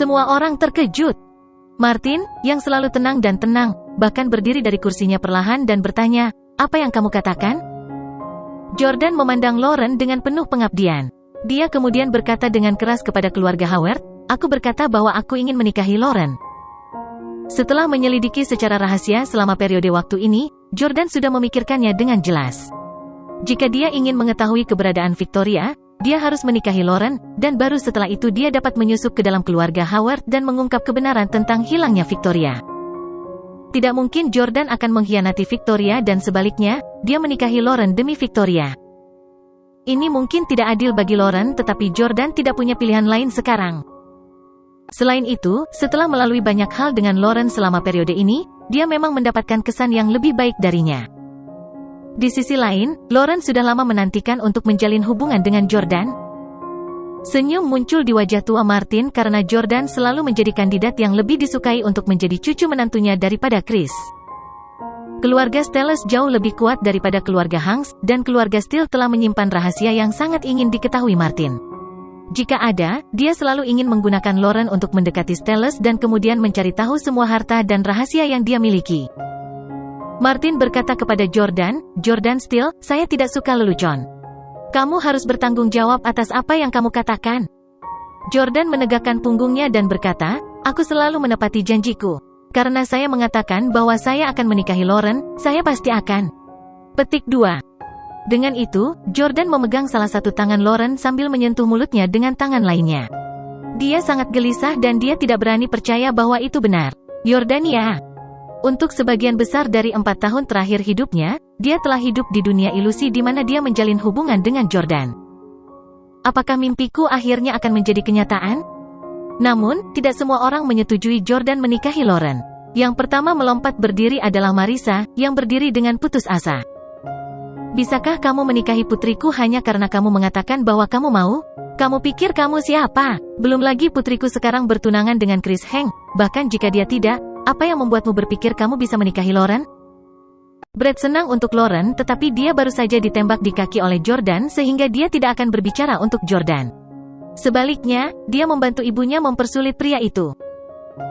Semua orang terkejut. Martin, yang selalu tenang dan tenang, bahkan berdiri dari kursinya perlahan dan bertanya, "Apa yang kamu katakan?" Jordan memandang Lauren dengan penuh pengabdian. Dia kemudian berkata dengan keras kepada keluarga Howard, "Aku berkata bahwa aku ingin menikahi Lauren." Setelah menyelidiki secara rahasia selama periode waktu ini, Jordan sudah memikirkannya dengan jelas. Jika dia ingin mengetahui keberadaan Victoria, dia harus menikahi Lauren, dan baru setelah itu dia dapat menyusup ke dalam keluarga Howard dan mengungkap kebenaran tentang hilangnya Victoria. Tidak mungkin Jordan akan mengkhianati Victoria dan sebaliknya, dia menikahi Lauren demi Victoria. Ini mungkin tidak adil bagi Lauren, tetapi Jordan tidak punya pilihan lain sekarang. Selain itu, setelah melalui banyak hal dengan Lauren selama periode ini, dia memang mendapatkan kesan yang lebih baik darinya. Di sisi lain, Lauren sudah lama menantikan untuk menjalin hubungan dengan Jordan. Senyum muncul di wajah tua Martin karena Jordan selalu menjadi kandidat yang lebih disukai untuk menjadi cucu menantunya daripada Chris. Keluarga Stellus jauh lebih kuat daripada keluarga Hanks, dan keluarga Steele telah menyimpan rahasia yang sangat ingin diketahui Martin. Jika ada, dia selalu ingin menggunakan Lauren untuk mendekati Stellus dan kemudian mencari tahu semua harta dan rahasia yang dia miliki. Martin berkata kepada Jordan, "Jordan Steele, saya tidak suka lelucon. Kamu harus bertanggung jawab atas apa yang kamu katakan." Jordan menegakkan punggungnya dan berkata, "Aku selalu menepati janjiku. Karena saya mengatakan bahwa saya akan menikahi Lauren, saya pasti akan." Petik 2. Dengan itu, Jordan memegang salah satu tangan Lauren sambil menyentuh mulutnya dengan tangan lainnya. Dia sangat gelisah dan dia tidak berani percaya bahwa itu benar. Jordania. Untuk sebagian besar dari 4 tahun terakhir hidupnya, dia telah hidup di dunia ilusi di mana dia menjalin hubungan dengan Jordan. Apakah mimpiku akhirnya akan menjadi kenyataan? Namun, tidak semua orang menyetujui Jordan menikahi Lauren. Yang pertama melompat berdiri adalah Marissa, yang berdiri dengan putus asa. "Bisakah kamu menikahi putriku hanya karena kamu mengatakan bahwa kamu mau? Kamu pikir kamu siapa? Belum lagi putriku sekarang bertunangan dengan Chris Hank, bahkan jika dia tidak, apa yang membuatmu berpikir kamu bisa menikahi Lauren?" Brad senang untuk Lauren, tetapi dia baru saja ditembak di kaki oleh Jordan sehingga dia tidak akan berbicara untuk Jordan. Sebaliknya, dia membantu ibunya mempersulit pria itu.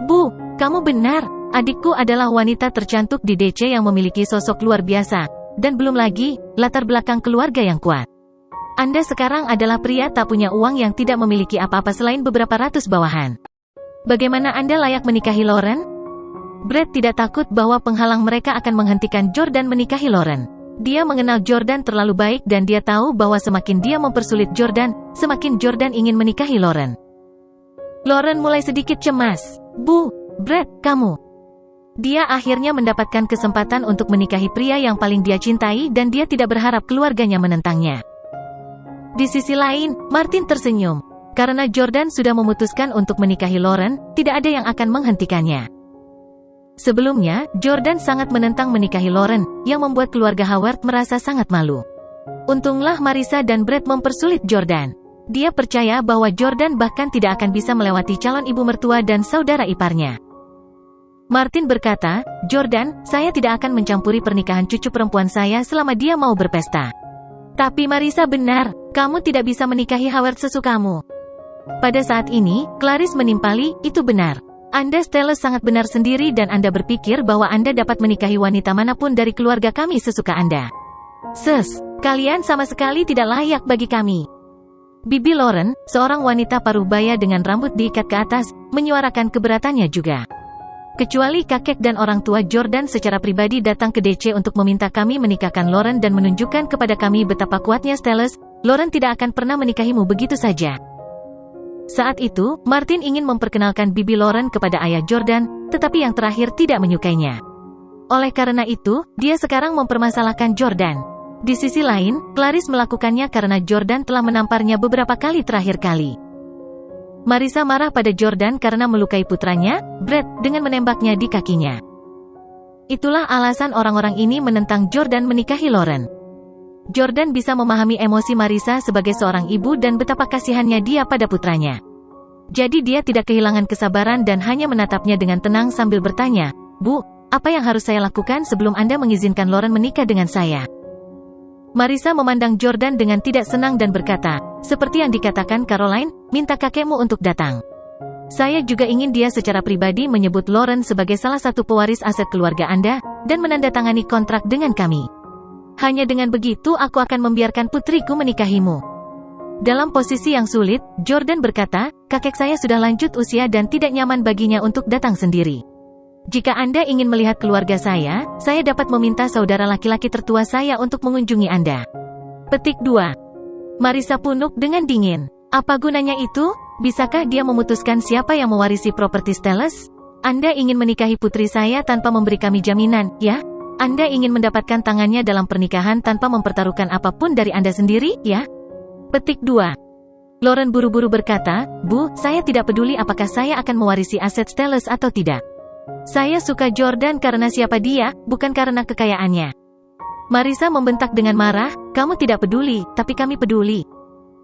"Bu, kamu benar. Adikku adalah wanita tercantik di DC yang memiliki sosok luar biasa, dan belum lagi, latar belakang keluarga yang kuat. Anda sekarang adalah pria tak punya uang yang tidak memiliki apa-apa selain beberapa ratus bawahan. Bagaimana Anda layak menikahi Lauren?" Brad tidak takut bahwa penghalang mereka akan menghentikan Jordan menikahi Lauren. Dia mengenal Jordan terlalu baik dan dia tahu bahwa semakin dia mempersulit Jordan, semakin Jordan ingin menikahi Lauren. Lauren mulai sedikit cemas. "Bu, Brad, kamu." Dia akhirnya mendapatkan kesempatan untuk menikahi pria yang paling dia cintai dan dia tidak berharap keluarganya menentangnya. Di sisi lain, Martin tersenyum. Karena Jordan sudah memutuskan untuk menikahi Lauren, tidak ada yang akan menghentikannya. Sebelumnya, Jordan sangat menentang menikahi Lauren, yang membuat keluarga Howard merasa sangat malu. Untunglah Marissa dan Brad mempersulit Jordan. Dia percaya bahwa Jordan bahkan tidak akan bisa melewati calon ibu mertua dan saudara iparnya. Martin berkata, "Jordan, saya tidak akan mencampuri pernikahan cucu perempuan saya selama dia mau berpesta." Tapi Marissa benar, kamu tidak bisa menikahi Howard sesukamu. Pada saat ini, Clarice menimpali, "Itu benar. Anda Stellus sangat benar sendiri dan Anda berpikir bahwa Anda dapat menikahi wanita manapun dari keluarga kami sesuka Anda. Kalian sama sekali tidak layak bagi kami." Bibi Lauren, seorang wanita parubaya dengan rambut diikat ke atas, menyuarakan keberatannya juga. "Kecuali kakek dan orang tua Jordan secara pribadi datang ke DC untuk meminta kami menikahkan Lauren dan menunjukkan kepada kami betapa kuatnya Stellus, Lauren tidak akan pernah menikahimu begitu saja." Saat itu, Martin ingin memperkenalkan Bibi Lauren kepada ayah Jordan, tetapi yang terakhir tidak menyukainya. Oleh karena itu, dia sekarang mempermasalahkan Jordan. Di sisi lain, Clarice melakukannya karena Jordan telah menamparnya beberapa kali terakhir kali. Marissa marah pada Jordan karena melukai putranya, Brad, dengan menembaknya di kakinya. Itulah alasan orang-orang ini menentang Jordan menikahi Lauren. Jordan bisa memahami emosi Marissa sebagai seorang ibu dan betapa kasihannya dia pada putranya. Jadi dia tidak kehilangan kesabaran dan hanya menatapnya dengan tenang sambil bertanya, "Bu, apa yang harus saya lakukan sebelum Anda mengizinkan Lauren menikah dengan saya?" Marissa memandang Jordan dengan tidak senang dan berkata, "Seperti yang dikatakan Caroline, minta kakekmu untuk datang." Saya juga ingin dia secara pribadi menyebut Lauren sebagai salah satu pewaris aset keluarga Anda, dan menandatangani kontrak dengan kami. Hanya dengan begitu aku akan membiarkan putriku menikahimu. Dalam posisi yang sulit, Jordan berkata, kakek saya sudah lanjut usia dan tidak nyaman baginya untuk datang sendiri. Jika Anda ingin melihat keluarga saya dapat meminta saudara laki-laki tertua saya untuk mengunjungi Anda. Petik 2. Marissa punuk dengan dingin. Apa gunanya itu? Bisakah dia memutuskan siapa yang mewarisi properti Stellus? Anda ingin menikahi putri saya tanpa memberi kami jaminan, ya? Anda ingin mendapatkan tangannya dalam pernikahan tanpa mempertaruhkan apapun dari Anda sendiri, ya? Petik 2. Lauren buru-buru berkata, Bu, saya tidak peduli apakah saya akan mewarisi aset Stellus atau tidak. Saya suka Jordan karena siapa dia, bukan karena kekayaannya. Marissa membentak dengan marah, kamu tidak peduli, tapi kami peduli.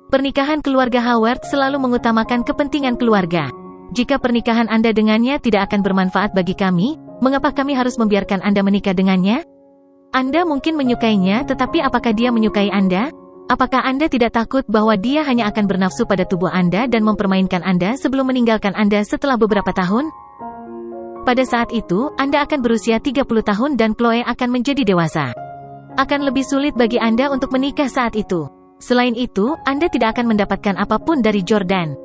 Pernikahan keluarga Howard selalu mengutamakan kepentingan keluarga. Jika pernikahan Anda dengannya tidak akan bermanfaat bagi kami, mengapa kami harus membiarkan Anda menikah dengannya? Anda mungkin menyukainya, tetapi apakah dia menyukai Anda? Apakah Anda tidak takut bahwa dia hanya akan bernafsu pada tubuh Anda dan mempermainkan Anda sebelum meninggalkan Anda setelah beberapa tahun? Pada saat itu, Anda akan berusia 30 tahun dan Chloe akan menjadi dewasa. Akan lebih sulit bagi Anda untuk menikah saat itu. Selain itu, Anda tidak akan mendapatkan apapun dari Jordan.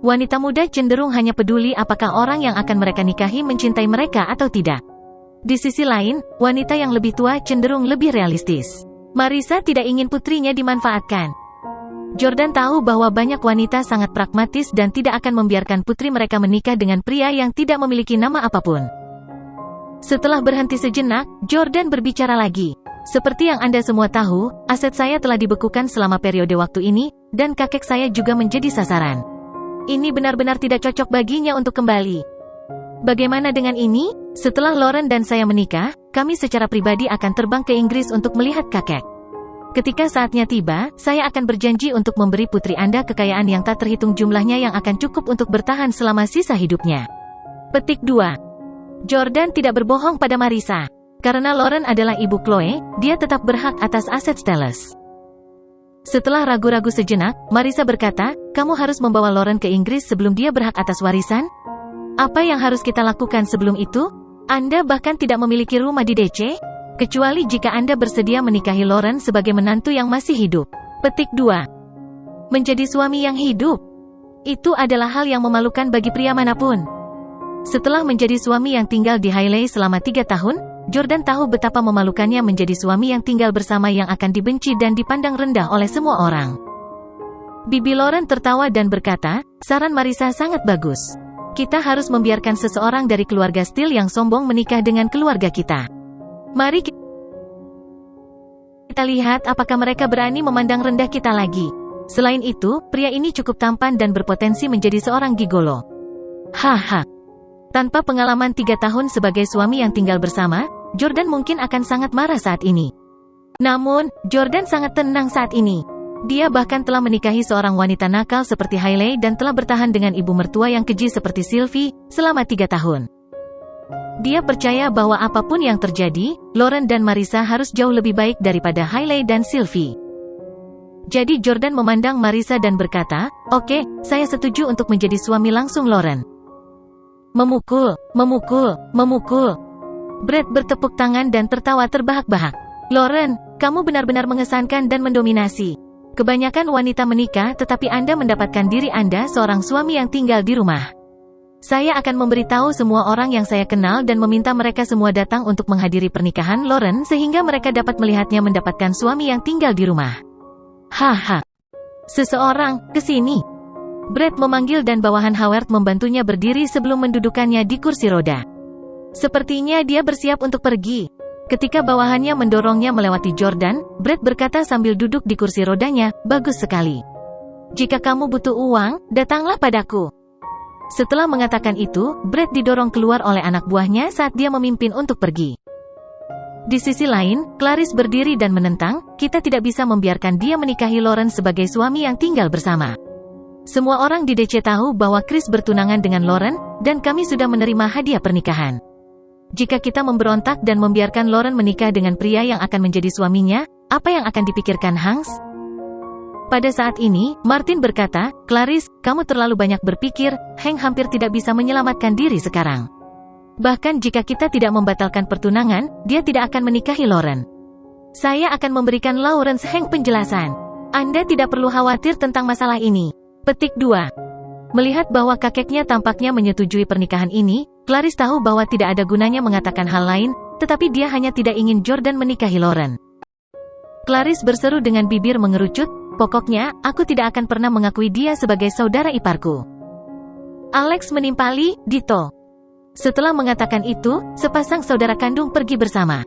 Wanita muda cenderung hanya peduli apakah orang yang akan mereka nikahi mencintai mereka atau tidak. Di sisi lain, wanita yang lebih tua cenderung lebih realistis. Marissa tidak ingin putrinya dimanfaatkan. Jordan tahu bahwa banyak wanita sangat pragmatis dan tidak akan membiarkan putri mereka menikah dengan pria yang tidak memiliki nama apapun. Setelah berhenti sejenak, Jordan berbicara lagi. Seperti yang Anda semua tahu, aset saya telah dibekukan selama periode waktu ini, dan kakek saya juga menjadi sasaran. Ini benar-benar tidak cocok baginya untuk kembali. Bagaimana dengan ini? Setelah Lauren dan saya menikah, kami secara pribadi akan terbang ke Inggris untuk melihat kakek. Ketika saatnya tiba, saya akan berjanji untuk memberi putri Anda kekayaan yang tak terhitung jumlahnya yang akan cukup untuk bertahan selama sisa hidupnya. Petik 2. Jordan tidak berbohong pada Marissa. Karena Lauren adalah ibu Chloe, dia tetap berhak atas aset Stellus. Setelah ragu-ragu sejenak, Marissa berkata, kamu harus membawa Lauren ke Inggris sebelum dia berhak atas warisan? Apa yang harus kita lakukan sebelum itu? Anda bahkan tidak memiliki rumah di DC? Kecuali jika Anda bersedia menikahi Lauren sebagai menantu yang masih hidup. Petik 2. Menjadi suami yang hidup. Itu adalah hal yang memalukan bagi pria manapun. Setelah menjadi suami yang tinggal di Hailey selama 3 tahun, Jordan tahu betapa memalukannya menjadi suami yang tinggal bersama yang akan dibenci dan dipandang rendah oleh semua orang. Bibi Lauren tertawa dan berkata, saran Marissa sangat bagus. Kita harus membiarkan seseorang dari keluarga Steele yang sombong menikah dengan keluarga kita. Mari kita lihat apakah mereka berani memandang rendah kita lagi. Selain itu, pria ini cukup tampan dan berpotensi menjadi seorang gigolo. Haha. Tanpa pengalaman 3 tahun sebagai suami yang tinggal bersama, Jordan mungkin akan sangat marah saat ini. Namun, Jordan sangat tenang saat ini. Dia bahkan telah menikahi seorang wanita nakal seperti Hailey dan telah bertahan dengan ibu mertua yang keji seperti Sylvie selama 3 tahun. Dia percaya bahwa apapun yang terjadi, Lauren dan Marissa harus jauh lebih baik daripada Hailey dan Sylvie. Jadi Jordan memandang Marissa dan berkata, oke, saya setuju untuk menjadi suami langsung Lauren. Memukul, memukul, memukul. Brett bertepuk tangan dan tertawa terbahak-bahak. Lauren, kamu benar-benar mengesankan dan mendominasi. Kebanyakan wanita menikah tetapi Anda mendapatkan diri Anda seorang suami yang tinggal di rumah. Saya akan memberitahu semua orang yang saya kenal dan meminta mereka semua datang untuk menghadiri pernikahan Lauren sehingga mereka dapat melihatnya mendapatkan suami yang tinggal di rumah. Haha. Seseorang, ke sini. Brett memanggil dan bawahan Howard membantunya berdiri sebelum mendudukannya di kursi roda. Sepertinya dia bersiap untuk pergi. Ketika bawahannya mendorongnya melewati Jordan, Brett berkata sambil duduk di kursi rodanya, bagus sekali. Jika kamu butuh uang, datanglah padaku. Setelah mengatakan itu, Brett didorong keluar oleh anak buahnya saat dia memimpin untuk pergi. Di sisi lain, Clarice berdiri dan menentang, kita tidak bisa membiarkan dia menikahi Lauren sebagai suami yang tinggal bersama. Semua orang di DC tahu bahwa Chris bertunangan dengan Lauren, dan kami sudah menerima hadiah pernikahan. Jika kita memberontak dan membiarkan Lauren menikah dengan pria yang akan menjadi suaminya, apa yang akan dipikirkan Hanks? Pada saat ini, Martin berkata, "Clarice, kamu terlalu banyak berpikir, Hank hampir tidak bisa menyelamatkan diri sekarang. Bahkan jika kita tidak membatalkan pertunangan, dia tidak akan menikahi Lauren. Saya akan memberikan Lawrence Hank penjelasan. Anda tidak perlu khawatir tentang masalah ini." Petik 2. Melihat bahwa kakeknya tampaknya menyetujui pernikahan ini, Clarice tahu bahwa tidak ada gunanya mengatakan hal lain, tetapi dia hanya tidak ingin Jordan menikahi Lauren. Clarice berseru dengan bibir mengerucut, "Pokoknya, aku tidak akan pernah mengakui dia sebagai saudara iparku." Alex menimpali, "Dito." Setelah mengatakan itu, sepasang saudara kandung pergi bersama.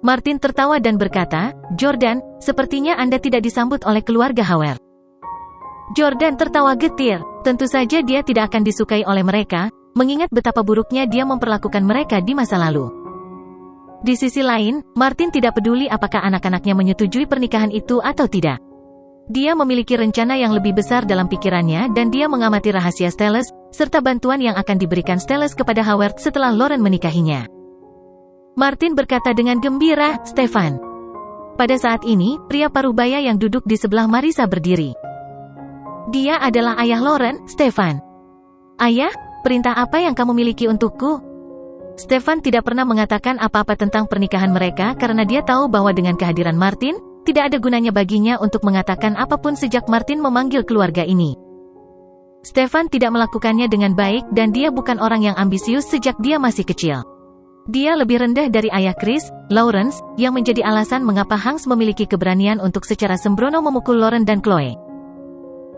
Martin tertawa dan berkata, "Jordan, sepertinya Anda tidak disambut oleh keluarga Howard." Jordan tertawa getir. Tentu saja dia tidak akan disukai oleh mereka, mengingat betapa buruknya dia memperlakukan mereka di masa lalu. Di sisi lain, Martin tidak peduli apakah anak-anaknya menyetujui pernikahan itu atau tidak. Dia memiliki rencana yang lebih besar dalam pikirannya dan dia mengamati rahasia Stellus, serta bantuan yang akan diberikan Stellus kepada Howard setelah Lauren menikahinya. Martin berkata dengan gembira, "Stefan." Pada saat ini, pria parubaya yang duduk di sebelah Marissa berdiri. "Dia adalah ayah Lauren, Stefan." "Ayah, perintah apa yang kamu miliki untukku?" Stefan tidak pernah mengatakan apa-apa tentang pernikahan mereka karena dia tahu bahwa dengan kehadiran Martin, tidak ada gunanya baginya untuk mengatakan apapun sejak Martin memanggil keluarga ini. Stefan tidak melakukannya dengan baik dan dia bukan orang yang ambisius sejak dia masih kecil. Dia lebih rendah dari ayah Chris, Lawrence, yang menjadi alasan mengapa Hanks memiliki keberanian untuk secara sembrono memukul Lauren dan Chloe.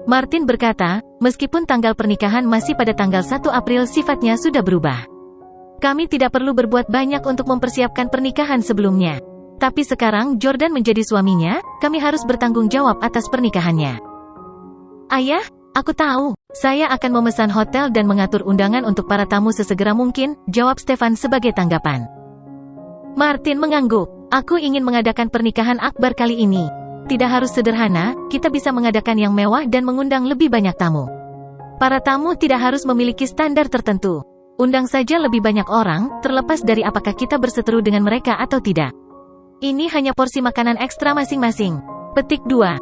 Martin berkata, "Meskipun tanggal pernikahan masih pada tanggal 1 April, sifatnya sudah berubah. Kami tidak perlu berbuat banyak untuk mempersiapkan pernikahan sebelumnya. Tapi sekarang Jordan menjadi suaminya, kami harus bertanggung jawab atas pernikahannya." "Ayah, aku tahu. Saya akan memesan hotel dan mengatur undangan untuk para tamu sesegera mungkin," jawab Stefan sebagai tanggapan. Martin mengangguk. "Aku ingin mengadakan pernikahan akbar kali ini. Tidak harus sederhana, kita bisa mengadakan yang mewah dan mengundang lebih banyak tamu. Para tamu tidak harus memiliki standar tertentu. Undang saja lebih banyak orang, terlepas dari apakah kita berseteru dengan mereka atau tidak. Ini hanya porsi makanan ekstra masing-masing." Petik 2.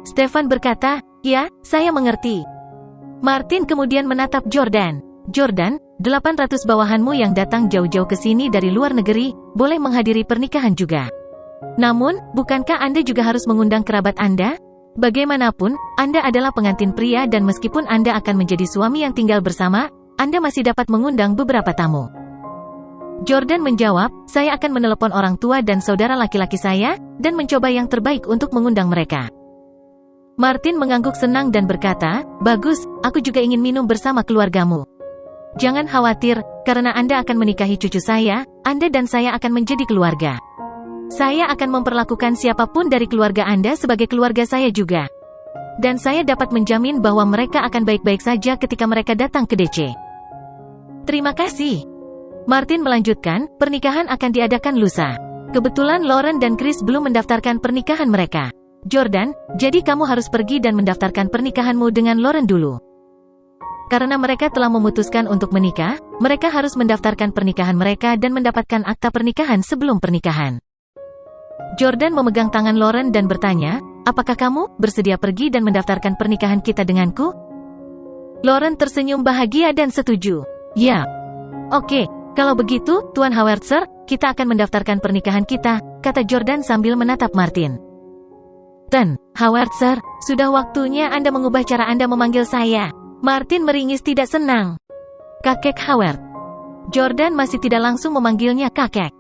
Stefan berkata, "Ya, saya mengerti." Martin kemudian menatap Jordan. "Jordan, 800 bawahanmu yang datang jauh-jauh ke sini dari luar negeri, boleh menghadiri pernikahan juga. Namun, bukankah Anda juga harus mengundang kerabat Anda? Bagaimanapun, Anda adalah pengantin pria dan meskipun Anda akan menjadi suami yang tinggal bersama, Anda masih dapat mengundang beberapa tamu." Jordan menjawab, "Saya akan menelepon orang tua dan saudara laki-laki saya, dan mencoba yang terbaik untuk mengundang mereka." Martin mengangguk senang dan berkata, "Bagus, aku juga ingin minum bersama keluargamu. Jangan khawatir, karena Anda akan menikahi cucu saya, Anda dan saya akan menjadi keluarga. Saya akan memperlakukan siapapun dari keluarga Anda sebagai keluarga saya juga. Dan saya dapat menjamin bahwa mereka akan baik-baik saja ketika mereka datang ke DC." "Terima kasih." Martin melanjutkan, "Pernikahan akan diadakan lusa. Kebetulan Lauren dan Chris belum mendaftarkan pernikahan mereka. Jordan, jadi kamu harus pergi dan mendaftarkan pernikahanmu dengan Lauren dulu. Karena mereka telah memutuskan untuk menikah, mereka harus mendaftarkan pernikahan mereka dan mendapatkan akta pernikahan sebelum pernikahan." Jordan memegang tangan Lauren dan bertanya, "Apakah kamu bersedia pergi dan mendaftarkan pernikahan kita denganku?" Lauren tersenyum bahagia dan setuju. "Ya. Oke. Kalau begitu, Tuan Howard Sir, kita akan mendaftarkan pernikahan kita," kata Jordan sambil menatap Martin. "Ten, Howard Sir, sudah waktunya Anda mengubah cara Anda memanggil saya." Martin meringis tidak senang. "Kakek Howard." Jordan masih tidak langsung memanggilnya kakek.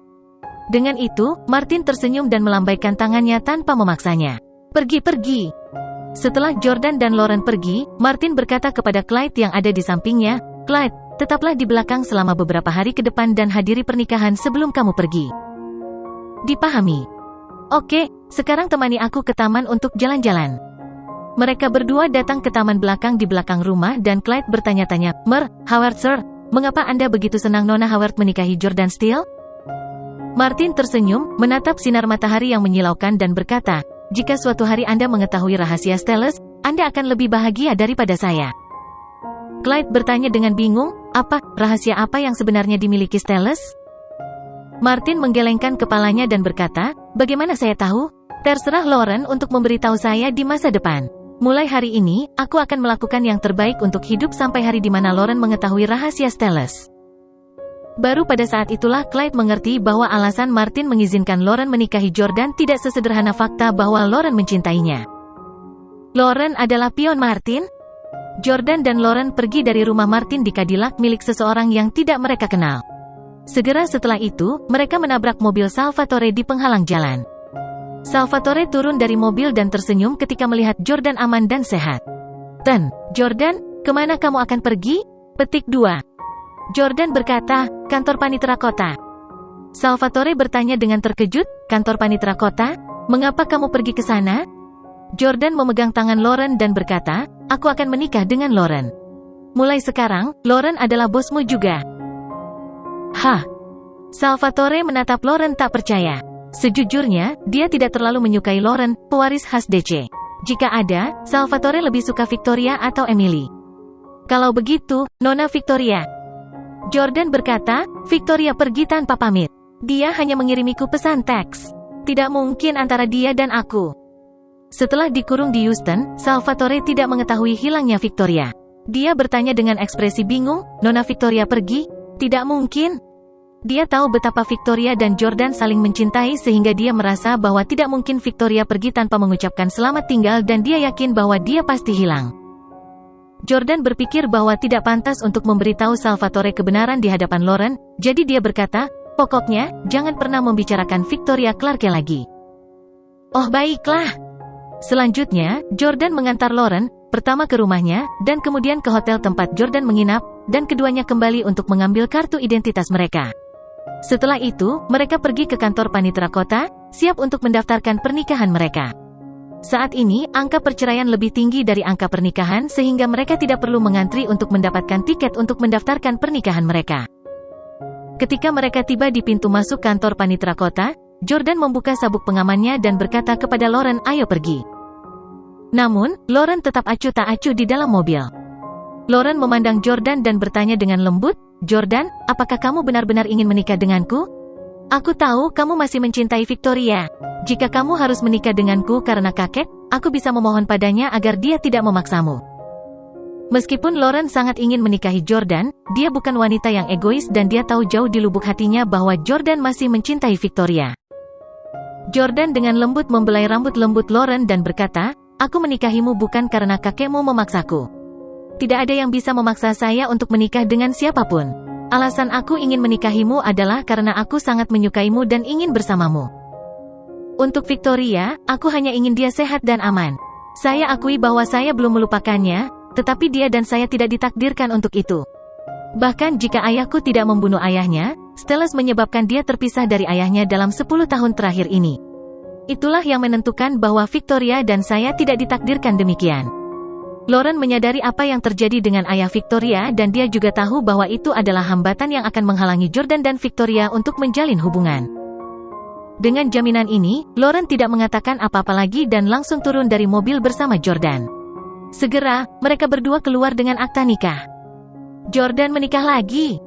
Dengan itu, Martin tersenyum dan melambaikan tangannya tanpa memaksanya. "Pergi." Setelah Jordan dan Lauren pergi, Martin berkata kepada Clyde yang ada di sampingnya, "Clyde, tetaplah di belakang selama beberapa hari ke depan dan hadiri pernikahan sebelum kamu pergi." "Dipahami." "Oke, sekarang temani aku ke taman untuk jalan-jalan." Mereka berdua datang ke taman belakang di belakang rumah dan Clyde bertanya-tanya, Howard Sir, mengapa Anda begitu senang Nona Howard menikahi Jordan Steele?" Martin tersenyum, menatap sinar matahari yang menyilaukan dan berkata, "Jika suatu hari Anda mengetahui rahasia Stellus, Anda akan lebih bahagia daripada saya." Clyde bertanya dengan bingung, rahasia apa yang sebenarnya dimiliki Stellus?" Martin menggelengkan kepalanya dan berkata, "Bagaimana saya tahu? Terserah Lauren untuk memberitahu saya di masa depan. Mulai hari ini, aku akan melakukan yang terbaik untuk hidup sampai hari di mana Lauren mengetahui rahasia Stellus. Baru pada saat itulah Clyde mengerti bahwa alasan Martin mengizinkan Lauren menikahi Jordan tidak sesederhana fakta bahwa Lauren mencintainya. Lauren adalah pion Martin? Jordan dan Lauren pergi dari rumah Martin di Cadillac milik seseorang yang tidak mereka kenal. Segera setelah itu, mereka menabrak mobil Salvatore di penghalang jalan. Salvatore turun dari mobil dan tersenyum ketika melihat Jordan aman dan sehat. Jordan, kemana kamu akan pergi? Petik 2. Jordan berkata, kantor panitera kota. Salvatore bertanya dengan terkejut, kantor panitera kota? Mengapa kamu pergi ke sana? Jordan memegang tangan Lauren dan berkata, aku akan menikah dengan Lauren. Mulai sekarang, Lauren adalah bosmu juga. Hah? Salvatore menatap Lauren tak percaya. Sejujurnya, dia tidak terlalu menyukai Lauren, pewaris khas DC. Jika ada, Salvatore lebih suka Victoria atau Emily. Kalau begitu, Nona Victoria. Jordan berkata, Victoria pergi tanpa pamit. Dia hanya mengirimiku pesan teks. Tidak mungkin antara dia dan aku. Setelah dikurung di Houston, Salvatore tidak mengetahui hilangnya Victoria. Dia bertanya dengan ekspresi bingung, Nona Victoria pergi? Tidak mungkin. Dia tahu betapa Victoria dan Jordan saling mencintai sehingga dia merasa bahwa tidak mungkin Victoria pergi tanpa mengucapkan selamat tinggal dan dia yakin bahwa dia pasti hilang. Jordan berpikir bahwa tidak pantas untuk memberitahu Salvatore kebenaran di hadapan Lauren, jadi dia berkata, pokoknya, jangan pernah membicarakan Victoria Clarke lagi. Oh baiklah. Selanjutnya, Jordan mengantar Lauren, pertama ke rumahnya, dan kemudian ke hotel tempat Jordan menginap, dan keduanya kembali untuk mengambil kartu identitas mereka. Setelah itu, mereka pergi ke kantor panitera kota, siap untuk mendaftarkan pernikahan mereka. Saat ini, angka perceraian lebih tinggi dari angka pernikahan sehingga mereka tidak perlu mengantri untuk mendapatkan tiket untuk mendaftarkan pernikahan mereka. Ketika mereka tiba di pintu masuk kantor panitera kota, Jordan membuka sabuk pengamannya dan berkata kepada Lauren, ayo pergi. Namun, Lauren tetap acuh tak acuh di dalam mobil. Lauren memandang Jordan dan bertanya dengan lembut, Jordan, apakah kamu benar-benar ingin menikah denganku? Aku tahu kamu masih mencintai Victoria. Jika kamu harus menikah denganku karena kakek, aku bisa memohon padanya agar dia tidak memaksamu. Meskipun Lauren sangat ingin menikahi Jordan, dia bukan wanita yang egois dan dia tahu jauh di lubuk hatinya bahwa Jordan masih mencintai Victoria. Jordan dengan lembut membelai rambut lembut Lauren dan berkata, aku menikahimu bukan karena kakekmu memaksaku. Tidak ada yang bisa memaksa saya untuk menikah dengan siapapun. Alasan aku ingin menikahimu adalah karena aku sangat menyukaimu dan ingin bersamamu. Untuk Victoria, aku hanya ingin dia sehat dan aman. Saya akui bahwa saya belum melupakannya, tetapi dia dan saya tidak ditakdirkan untuk itu. Bahkan jika ayahku tidak membunuh ayahnya, Stellus menyebabkan dia terpisah dari ayahnya dalam 10 tahun terakhir ini. Itulah yang menentukan bahwa Victoria dan saya tidak ditakdirkan demikian. Lauren menyadari apa yang terjadi dengan ayah Victoria dan dia juga tahu bahwa itu adalah hambatan yang akan menghalangi Jordan dan Victoria untuk menjalin hubungan. Dengan jaminan ini, Lauren tidak mengatakan apa-apa lagi dan langsung turun dari mobil bersama Jordan. Segera, mereka berdua keluar dengan akta nikah. Jordan menikah lagi.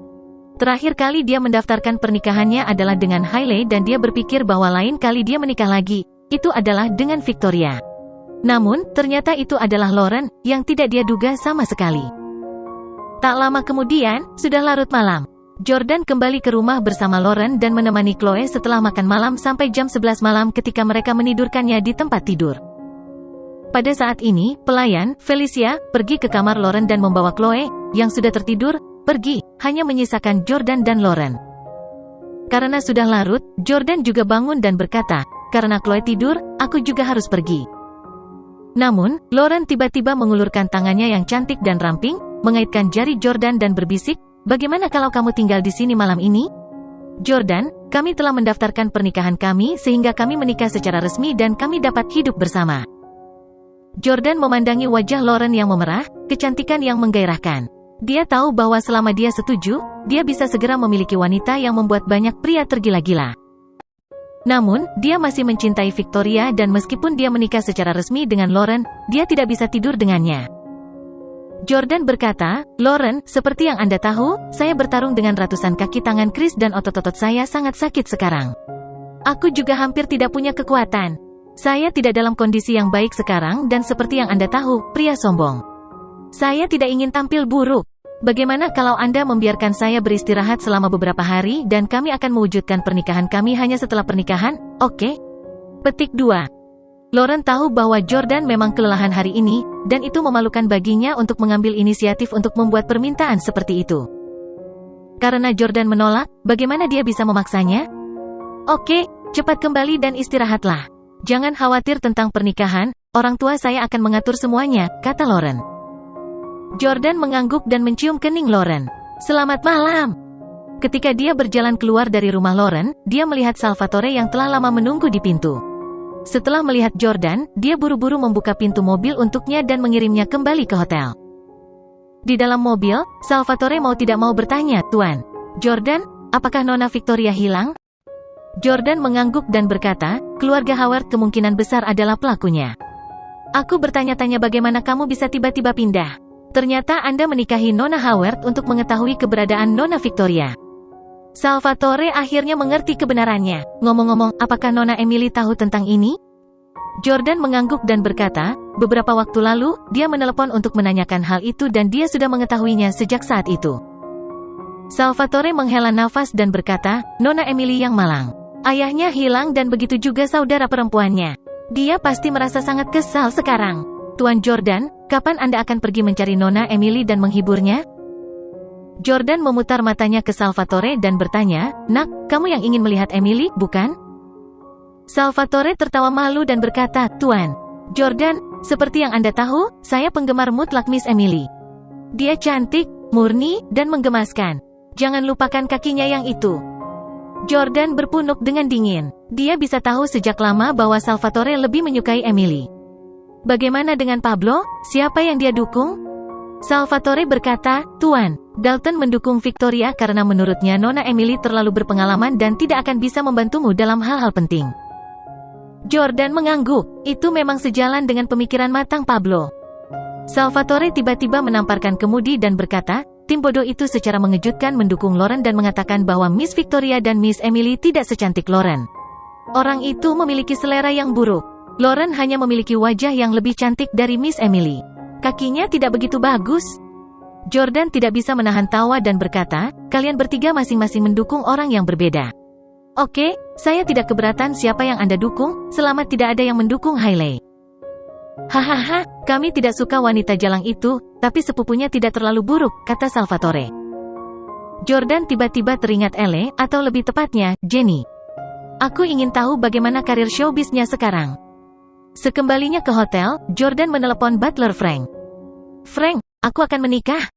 Terakhir kali dia mendaftarkan pernikahannya adalah dengan Hailey dan dia berpikir bahwa lain kali dia menikah lagi, itu adalah dengan Victoria. Namun, ternyata itu adalah Lauren, yang tidak dia duga sama sekali. Tak lama kemudian, sudah larut malam. Jordan kembali ke rumah bersama Lauren dan menemani Chloe setelah makan malam sampai jam 11 malam ketika mereka menidurkannya di tempat tidur. Pada saat ini, pelayan, Felicia, pergi ke kamar Lauren dan membawa Chloe, yang sudah tertidur, pergi, hanya menyisakan Jordan dan Lauren. Karena sudah larut, Jordan juga bangun dan berkata, karena Chloe tidur, aku juga harus pergi. Namun, Lauren tiba-tiba mengulurkan tangannya yang cantik dan ramping, mengaitkan jari Jordan dan berbisik, bagaimana kalau kamu tinggal di sini malam ini? Jordan, kami telah mendaftarkan pernikahan kami sehingga kami menikah secara resmi dan kami dapat hidup bersama. Jordan memandangi wajah Lauren yang memerah, kecantikan yang menggairahkan. Dia tahu bahwa selama dia setuju, dia bisa segera memiliki wanita yang membuat banyak pria tergila-gila. Namun, dia masih mencintai Victoria dan meskipun dia menikah secara resmi dengan Lauren, dia tidak bisa tidur dengannya. Jordan berkata, Lauren, seperti yang Anda tahu, saya bertarung dengan ratusan kaki tangan Chris dan otot-otot saya sangat sakit sekarang. Aku juga hampir tidak punya kekuatan. Saya tidak dalam kondisi yang baik sekarang dan seperti yang Anda tahu, pria sombong. Saya tidak ingin tampil buruk. Bagaimana kalau Anda membiarkan saya beristirahat selama beberapa hari dan kami akan mewujudkan pernikahan kami hanya setelah pernikahan, oke? Petik 2. Lauren tahu bahwa Jordan memang kelelahan hari ini, dan itu memalukan baginya untuk mengambil inisiatif untuk membuat permintaan seperti itu. Karena Jordan menolak, bagaimana dia bisa memaksanya? Oke, cepat kembali dan istirahatlah. Jangan khawatir tentang pernikahan, orang tua saya akan mengatur semuanya, kata Lauren. Jordan mengangguk dan mencium kening Lauren. Selamat malam. Ketika dia berjalan keluar dari rumah Lauren, dia melihat Salvatore yang telah lama menunggu di pintu. Setelah melihat Jordan, dia buru-buru membuka pintu mobil untuknya dan mengirimnya kembali ke hotel. Di dalam mobil, Salvatore mau tidak mau bertanya, "Tuan Jordan, apakah Nona Victoria hilang?" Jordan mengangguk dan berkata, "Keluarga Howard kemungkinan besar adalah pelakunya. Aku bertanya-tanya bagaimana kamu bisa tiba-tiba pindah. Ternyata Anda menikahi Nona Howard untuk mengetahui keberadaan Nona Victoria." Salvatore akhirnya mengerti kebenarannya. Ngomong-ngomong, apakah Nona Emily tahu tentang ini? Jordan mengangguk dan berkata, beberapa waktu lalu, dia menelepon untuk menanyakan hal itu dan dia sudah mengetahuinya sejak saat itu. Salvatore menghela nafas dan berkata, Nona Emily yang malang. Ayahnya hilang dan begitu juga saudara perempuannya. Dia pasti merasa sangat kesal sekarang. Tuan Jordan, kapan Anda akan pergi mencari Nona Emily dan menghiburnya? Jordan memutar matanya ke Salvatore dan bertanya, "Nak, kamu yang ingin melihat Emily, bukan?" Salvatore tertawa malu dan berkata, "Tuan Jordan, seperti yang Anda tahu, saya penggemar mutlak Miss Emily. Dia cantik, murni, dan menggemaskan. Jangan lupakan kakinya yang itu." Jordan berpunuk dengan dingin. Dia bisa tahu sejak lama bahwa Salvatore lebih menyukai Emily. Bagaimana dengan Pablo? Siapa yang dia dukung? Salvatore berkata, "Tuan, Dalton mendukung Victoria karena menurutnya Nona Emily terlalu berpengalaman dan tidak akan bisa membantumu dalam hal-hal penting." Jordan mengangguk. Itu memang sejalan dengan pemikiran matang Pablo. Salvatore tiba-tiba menamparkan kemudi dan berkata, tim bodoh itu secara mengejutkan mendukung Lauren dan mengatakan bahwa Miss Victoria dan Miss Emily tidak secantik Lauren. Orang itu memiliki selera yang buruk. Lauren hanya memiliki wajah yang lebih cantik dari Miss Emily. Kakinya tidak begitu bagus. Jordan tidak bisa menahan tawa dan berkata, kalian bertiga masing-masing mendukung orang yang berbeda. Oke, saya tidak keberatan siapa yang Anda dukung, selama tidak ada yang mendukung Hailey. Hahaha, kami tidak suka wanita jalang itu, tapi sepupunya tidak terlalu buruk, kata Salvatore. Jordan tiba-tiba teringat Elle, atau lebih tepatnya, Jenny. Aku ingin tahu bagaimana karir showbiznya sekarang. Sekembalinya ke hotel, Jordan menelepon butler Frank. Frank, aku akan menikah.